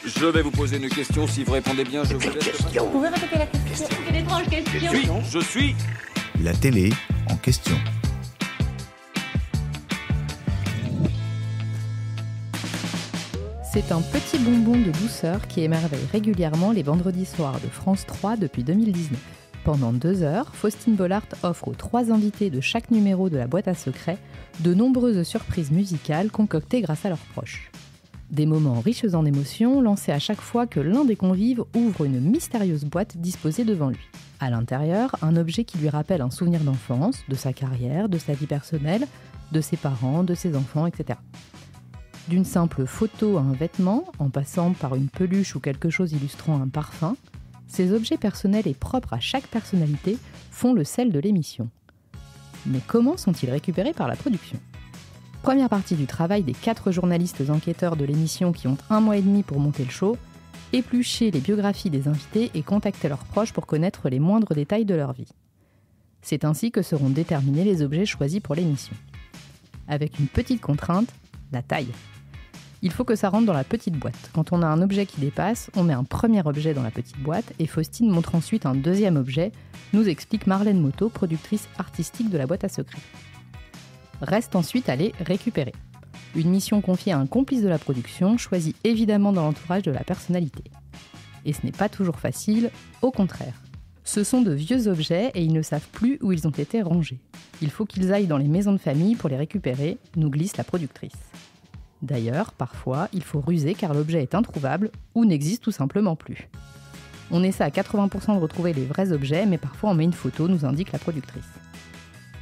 Je vais vous poser une question. Si vous répondez bien, je vous laisse. Vous pouvez répéter la question? Quelle étrange question. Je suis. La télé en question. C'est un petit bonbon de douceur qui émerveille régulièrement les vendredis soirs de France 3 depuis 2019. Pendant 2 heures, Faustine Bollaert offre aux 3 invités de chaque numéro de la boîte à secrets de nombreuses surprises musicales concoctées grâce à leurs proches. Des moments riches en émotions lancés à chaque fois que l'un des convives ouvre une mystérieuse boîte disposée devant lui. À l'intérieur, un objet qui lui rappelle un souvenir d'enfance, de sa carrière, de sa vie personnelle, de ses parents, de ses enfants, etc. D'une simple photo à un vêtement, en passant par une peluche ou quelque chose illustrant un parfum, ces objets personnels et propres à chaque personnalité font le sel de l'émission. Mais comment sont-ils récupérés par la production ? Première partie du travail des 4 journalistes enquêteurs de l'émission qui ont 1 mois et demi pour monter le show, éplucher les biographies des invités et contacter leurs proches pour connaître les moindres détails de leur vie. C'est ainsi que seront déterminés les objets choisis pour l'émission. Avec une petite contrainte, la taille. Il faut que ça rentre dans la petite boîte. Quand on a un objet qui dépasse, on met un premier objet dans la petite boîte et Faustine montre ensuite un deuxième objet, nous explique Marlène Motto, productrice artistique de la boîte à secrets. Reste ensuite à les récupérer. Une mission confiée à un complice de la production, choisi évidemment dans l'entourage de la personnalité. Et ce n'est pas toujours facile, au contraire. Ce sont de vieux objets et ils ne savent plus où ils ont été rangés. Il faut qu'ils aillent dans les maisons de famille pour les récupérer, nous glisse la productrice. D'ailleurs, parfois, il faut ruser car l'objet est introuvable ou n'existe tout simplement plus. On essaie à 80% de retrouver les vrais objets, mais parfois on met une photo, nous indique la productrice.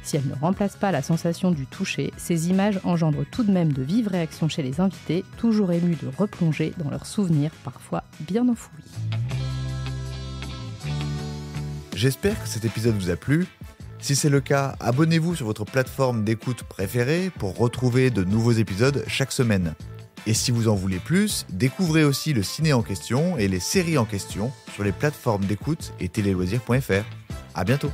Si elle ne remplace pas la sensation du toucher, ces images engendrent tout de même de vives réactions chez les invités, toujours émus de replonger dans leurs souvenirs, parfois bien enfouis. J'espère que cet épisode vous a plu. Si c'est le cas, abonnez-vous sur votre plateforme d'écoute préférée pour retrouver de nouveaux épisodes chaque semaine. Et si vous en voulez plus, découvrez aussi le ciné en question et les séries en question sur les plateformes d'écoute et téléloisirs.fr. À bientôt.